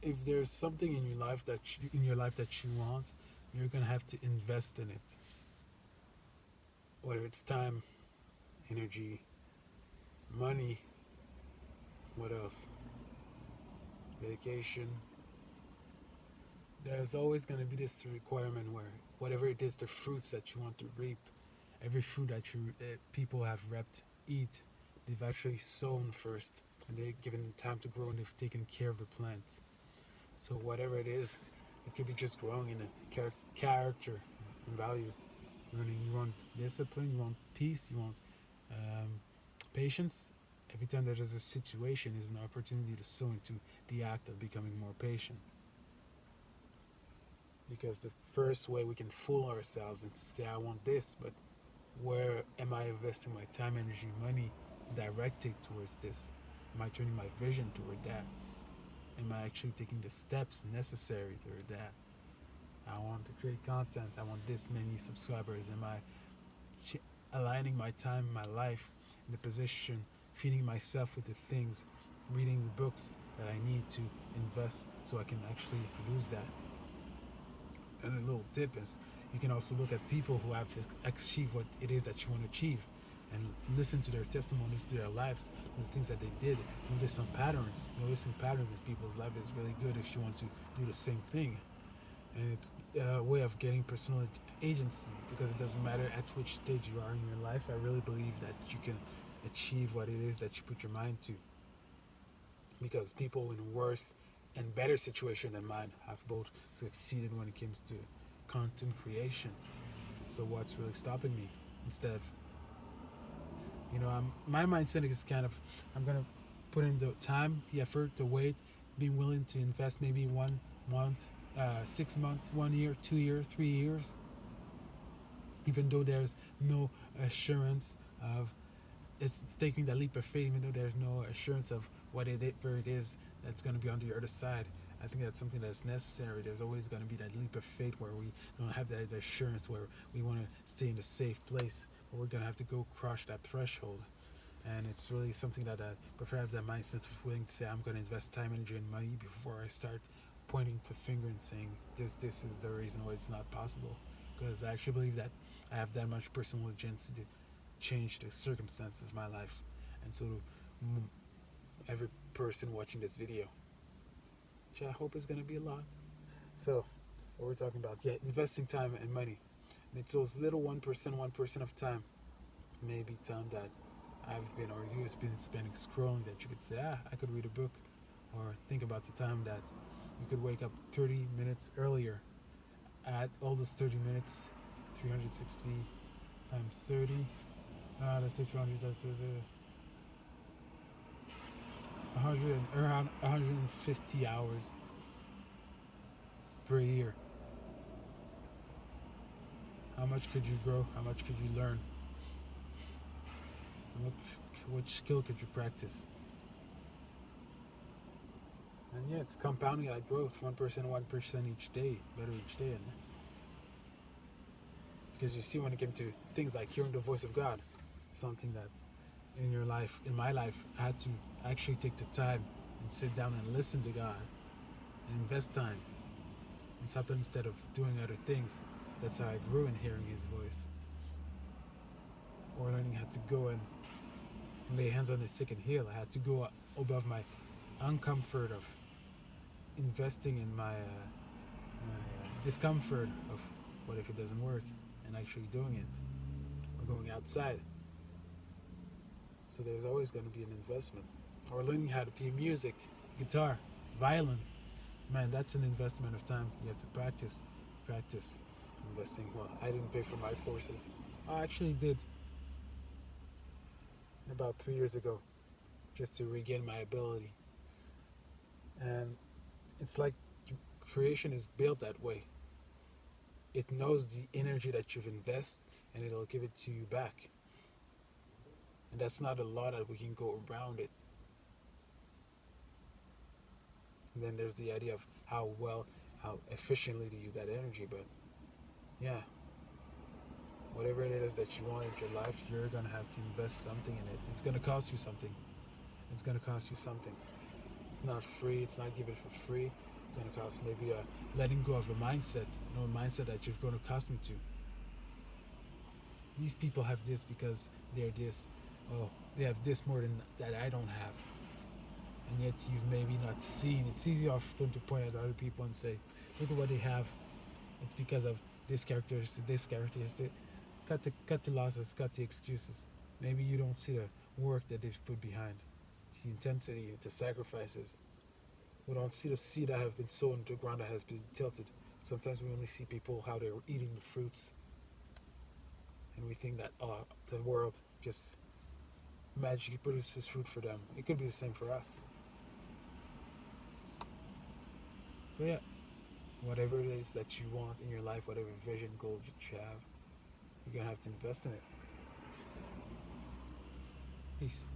if there's something in your life that you want, you're gonna have to invest in it. Whether it's time, energy, money, what else? Dedication. There's always gonna be this requirement where whatever it is, the fruits that you want to reap, every fruit that people have reaped, eat, they've actually sown first, and they've given it time to grow, and they've taken care of the plants. So whatever it is, it could be just growing in a character and value. Learning, you want discipline, you want peace, you want um, patience. Every time that there's a situation is an opportunity to sow into the act of becoming more patient. Because the first way we can fool ourselves is to say, I want this, but where am I investing my time, energy, money directed towards this? Am I turning my vision toward that? Am I actually taking the steps necessary toward that? I want to create content. I want this many subscribers. Am I aligning my time, my life in the position, feeding myself with the things, reading the books that I need to invest so I can actually produce that? And a little tip is you can also look at people who have achieved what it is that you want to achieve and listen to their testimonies, to their lives, the things that they did. Notice some patterns. Noticing patterns in people's life is really good if you want to do the same thing. And it's a way of getting personal agency because it doesn't matter at which stage you are in your life. I really believe that you can achieve what it is that you put your mind to. Because people in worse and better situation than mine have both succeeded when it comes to content creation. So what's really stopping me? Instead of, my mindset is kind of, I'm gonna put in the time, the effort, the weight, being willing to invest maybe 1 month, 6 months, 1 year, 2 years, 3 years, even though there's no assurance of it's taking that leap of faith, even though there's no assurance of where it is that's going to be on the other side. I think that's something that's necessary. There's always going to be that leap of faith where we don't have that assurance, where we want to stay in the safe place, where we're going to have to go cross that threshold. And it's really something that I prefer to have that mindset of willing to say, I'm going to invest time, energy, and money before I start pointing to finger and saying, this is the reason why it's not possible. Because I actually believe that I have that much personal agency to change the circumstances of my life. And so every person watching this video, which I hope is going to be a lot. So what we're talking about, yeah, investing time and money. And it's those little 1% of time, maybe time that I've been or you've been spending scrolling that you could say, I could read a book, or think about the time that you could wake up 30 minutes earlier. Add all those 30 minutes, 360 times 30. Let's say 200, that's 150 hours per year. How much could you grow? How much could you learn? Which skill could you practice? And yeah, it's compounding that growth, 1% each day, better each day. And because you see, when it came to things like hearing the voice of God, something that in my life, I had to actually take the time and sit down and listen to God and invest time. And sometimes instead of doing other things, that's how I grew in hearing His voice. Or learning how to go and lay hands on the sick and heal. I had to go above my uncomfort of investing in my discomfort of what if it doesn't work, and actually doing it, or going outside. So there's always going to be an investment. Or learning how to play music, guitar, violin. Man, that's an investment of time. You have to practice investing. Well, I didn't pay for my courses. I actually did about 3 years ago, just to regain my ability. And it's like creation is built that way. It knows the energy that you've invested, and it'll give it to you back. And that's not a lot that we can go around it. And then there's the idea of how efficiently to use that energy. But yeah, whatever it is that you want in your life, you're going to have to invest something in it. It's going to cost you something. It's going to cost you something. It's not free. It's not given for free. It's gonna cost maybe a letting go of a mindset, a mindset that you've grown accustomed to. These people have this because they're this. Oh, they have this more than that I don't have. And yet you've maybe not seen. It's easy often to point at other people and say, look at what they have. It's because of this characteristic, this characteristic. Cut the losses, cut the excuses. Maybe you don't see the work that they've put behind, the intensity, the sacrifices. We don't see the seed that have been sown into the ground that has been tilted. Sometimes we only see people how they're eating the fruits, and we think that the world just magically produces fruit for them. It could be the same for us. So yeah, whatever it is that you want in your life, whatever vision, goal that you have, you're gonna have to invest in it. Peace.